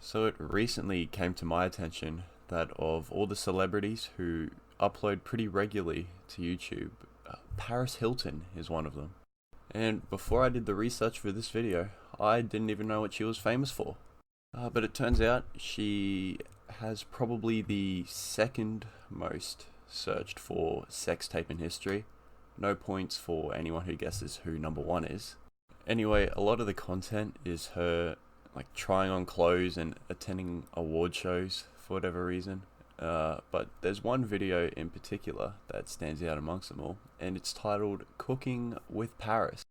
So it recently came to my attention that of all the celebrities who upload pretty regularly to YouTube, Paris Hilton is one of them. And before I did the research for this video, I didn't even know what she was famous for. But it turns out she has probably the second most searched for sex tape in history. No points for anyone who guesses who number one is. Anyway, a lot of the content is her trying on clothes and attending award shows for whatever reason. But there's one video in particular that stands out amongst them all, and it's titled Cooking with Paris.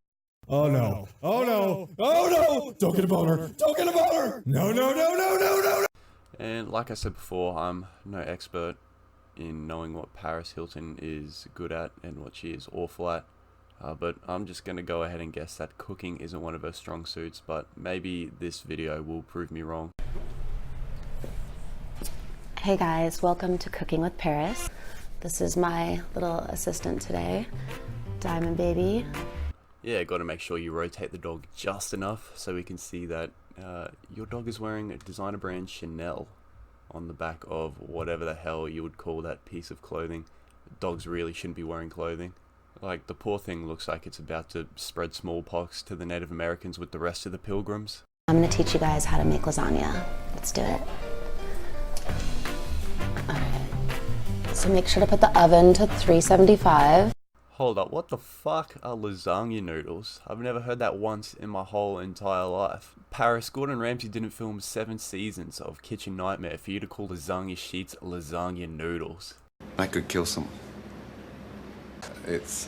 Oh no, oh no, oh no, don't get a boner, don't get a boner, no, no, no, no, no, no. And like I said before, I'm no expert in knowing what Paris Hilton is good at and what she is awful at. But I'm just going to go ahead and guess that cooking isn't one of her strong suits, but maybe this video will prove me wrong. Hey guys, welcome to Cooking with Paris. This is my little assistant today, Diamond Baby. Yeah, got to make sure you rotate the dog just enough so we can see that your dog is wearing a designer brand Chanel on the back of whatever the hell you would call that piece of clothing. Dogs really shouldn't be wearing clothing. Like, the poor thing looks like it's about to spread smallpox to the Native Americans with the rest of the pilgrims. I'm going to teach you guys how to make lasagna. Let's do it. Alright, so make sure to put the oven to 375. Hold up, what the fuck are lasagna noodles? I've never heard that once in my whole entire life. Paris, Gordon Ramsay didn't film 7 seasons of Kitchen Nightmare for you to call lasagna sheets lasagna noodles. I could kill someone. It's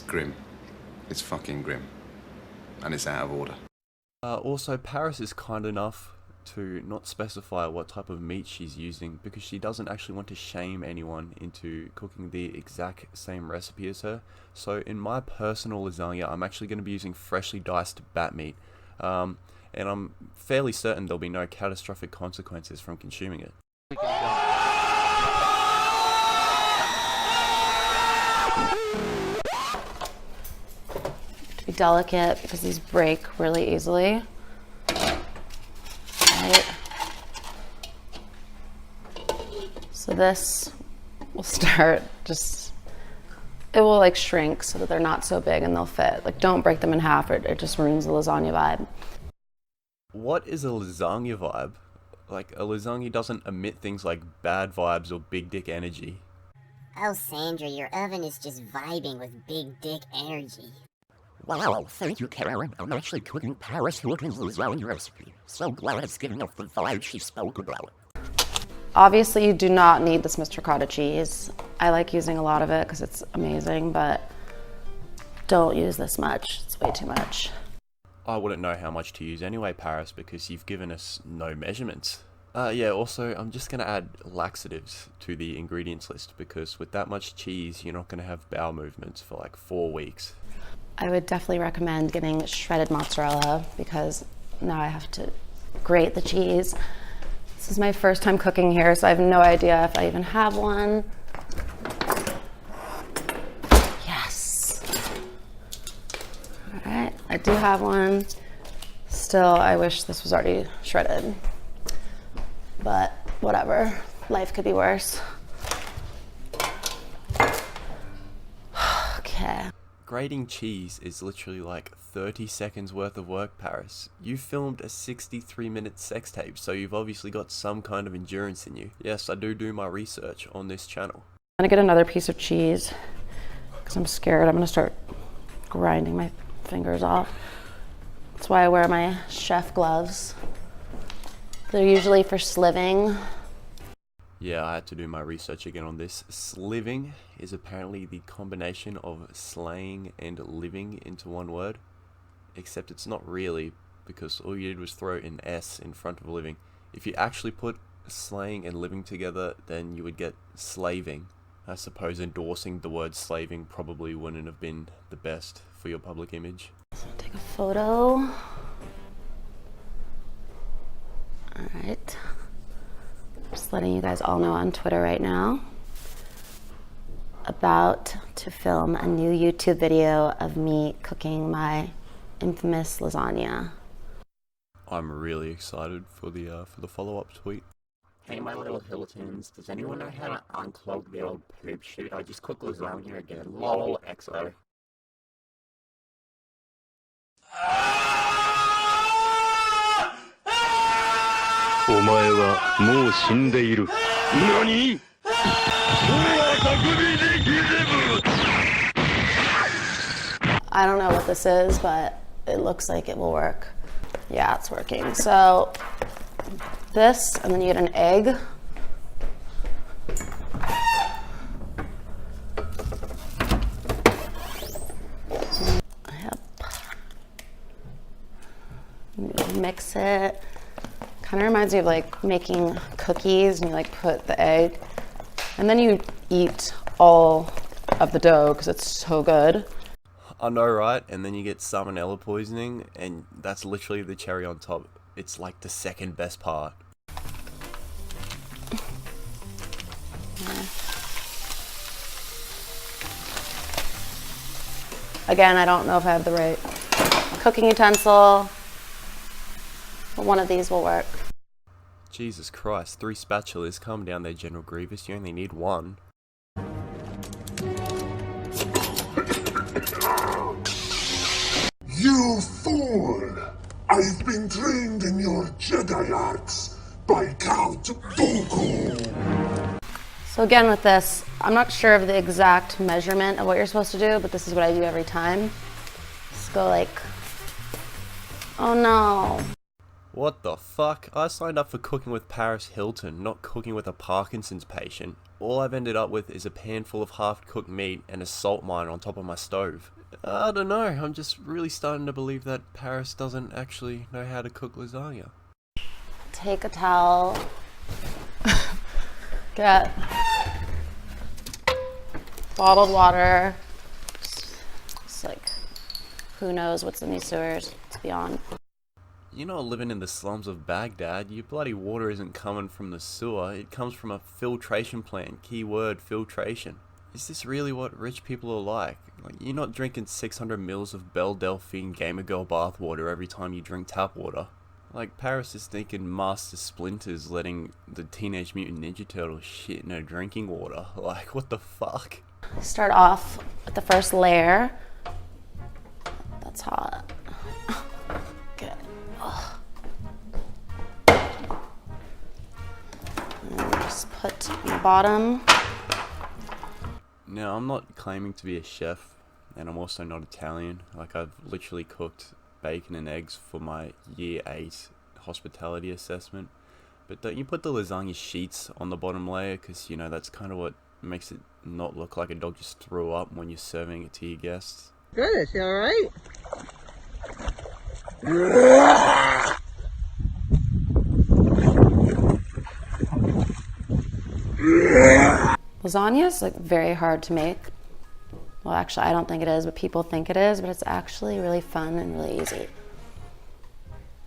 grim. It's fucking grim. And it's out of order. Also, Paris is kind enough to not specify what type of meat she's using because she doesn't actually want to shame anyone into cooking the exact same recipe as her. So in my personal lasagna, I'm actually going to be using freshly diced bat meat. And I'm fairly certain there'll be no catastrophic consequences from consuming it. Be delicate because these break really easily. Right. So this will start it will shrink so that they're not so big and they'll fit. Don't break them in half, or it just ruins the lasagna vibe. What is a lasagna vibe? A lasagna doesn't emit things like bad vibes or big dick energy. Oh, Sandra, your oven is just vibing with big dick energy. Wow, thank you, Karen. I'm actually cooking Paris Hilton's lasagna recipe. So glad it's giving off the vibe she spoke about. Obviously, you do not need this Mr. Ricotta cheese. I like using a lot of it because it's amazing, but don't use this much. It's way too much. I wouldn't know how much to use anyway, Paris, because you've given us no measurements. Yeah, also, I'm just going to add laxatives to the ingredients list because with that much cheese, you're not going to have bowel movements for 4 weeks. I would definitely recommend getting shredded mozzarella because now I have to grate the cheese. This is my first time cooking here, so I have no idea if I even have one. Yes. All right, I do have one. Still, I wish this was already shredded, but whatever. Life could be worse. Okay. Grating cheese is literally 30 seconds worth of work, Paris. You filmed a 63-minute sex tape, so you've obviously got some kind of endurance in you. Yes, I do my research on this channel. I'm gonna get another piece of cheese because I'm scared I'm gonna start grinding my fingers off. That's why I wear my chef gloves. They're usually for sliving. Yeah, I had to do my research again on this. Sliving is apparently the combination of slaying and living into one word. Except it's not really, because all you did was throw an S in front of living. If you actually put slaying and living together, then you would get slaving. I suppose endorsing the word slaving probably wouldn't have been the best for your public image. So take a photo. Alright. Just letting you guys all know on Twitter right now. About to film a new YouTube video of me cooking my infamous lasagna. I'm really excited for the follow-up tweet. Hey, my little Hiltons, does anyone know how to unclog the old poop chute? I just cooked lasagna again. LOL, XO. お前はもう死んでいる。何？ I don't know what this is, but it looks like it will work. Yeah, it's working. So this, and then you get an egg. Yep. Mix it. Kind of reminds me of like making cookies, and you like put the egg, and then you eat all of the dough because it's so good. I know, right? And then you get salmonella poisoning, and that's literally the cherry on top. It's like the second best part. Again, I don't know if I have the right cooking utensil, but one of these will work. Jesus Christ, 3 spatulas, calm down there, General Grievous, you only need 1. You fool! I've been trained in your Jedi arts by Count Dooku! So again with this, I'm not sure of the exact measurement of what you're supposed to do, but this is what I do every time. Just go like, oh no. What the fuck? I signed up for cooking with Paris Hilton, not cooking with a Parkinson's patient. All I've ended up with is a pan full of half-cooked meat and a salt mine on top of my stove. I don't know, I'm just really starting to believe that Paris doesn't actually know how to cook lasagna. Take a towel, get bottled water, just like, who knows what's in these sewers, to be honest. You're not living in the slums of Baghdad. Your bloody water isn't coming from the sewer. It comes from a filtration plant. Keyword, filtration. Is this really what rich people are like? You're not drinking 600 mils of Belle Delphine Gamer Girl bathwater every time you drink tap water. Like, Paris is thinking Master Splinter's letting the Teenage Mutant Ninja Turtles shit in her drinking water. Like, what the fuck? Start off with the first layer. That's hot. Good. And just put on the bottom. Now, I'm not claiming to be a chef, and I'm also not Italian. Like, I've literally cooked bacon and eggs for my year 8 hospitality assessment. But don't you put the lasagna sheets on the bottom layer, because, you know, that's kind of what makes it not look like a dog just threw up when you're serving it to your guests. Goodness, you alright? Lasagna is like very hard to make. Well, actually, I don't think it is, but people think it is, but it's actually really fun and really easy.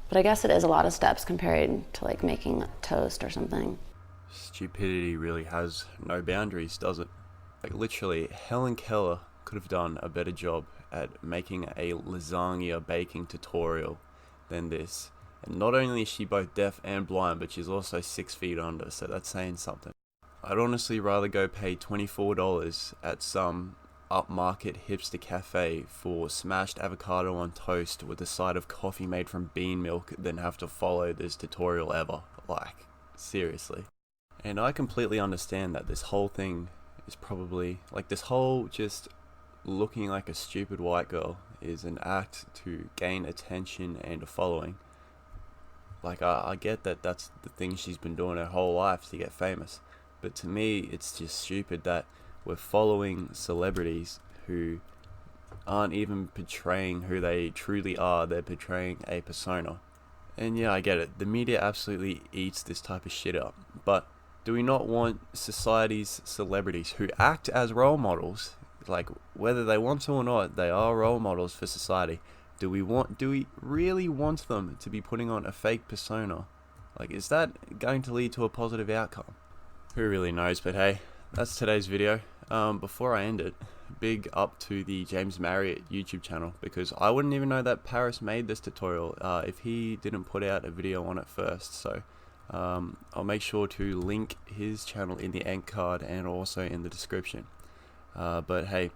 But I guess it is a lot of steps compared to like making toast or something. Stupidity really has no boundaries, does it? Like, literally, Helen Keller could have done a better job at making a lasagna baking tutorial than this. And not only is she both deaf and blind, but she's also 6 feet under, so that's saying something. I'd honestly rather go pay $24 at some upmarket hipster cafe for smashed avocado on toast with a side of coffee made from bean milk than have to follow this tutorial ever. Like, seriously. And I completely understand that this whole thing is probably, like, this whole just looking like a stupid white girl is an act to gain attention and a following. Like, I get that that's the thing she's been doing her whole life to get famous. But to me, it's just stupid that we're following celebrities who aren't even portraying who they truly are. They're portraying a persona. And yeah, I get it. The media absolutely eats this type of shit up. But do we not want society's celebrities who act as role models, like whether they want to or not, they are role models for society. Do we really want them to be putting on a fake persona? Like, is that going to lead to a positive outcome? Who really knows, but hey, that's today's video. Before I end it, big up to the James Marriott YouTube channel, because I wouldn't even know that Paris made this tutorial if he didn't put out a video on it first. So I'll make sure to link his channel in the end card and also in the description. But hey,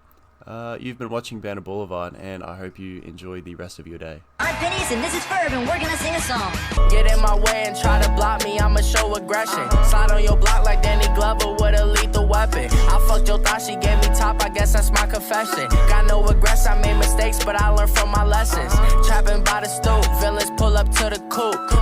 you've been watching Banter Boulevard, and I hope you enjoy the rest of your day. I'm Phineas and this is Ferb, and we're gonna sing a song. Get in my way and try to block me, I'ma show aggression. Slide on your block like Danny Glover with a lethal weapon. I fucked your thought, she gave me top, I guess that's my confession. Got no regrets, I made mistakes, but I learned from my lessons. Trapping by the stoop, villains pull up to the coupe.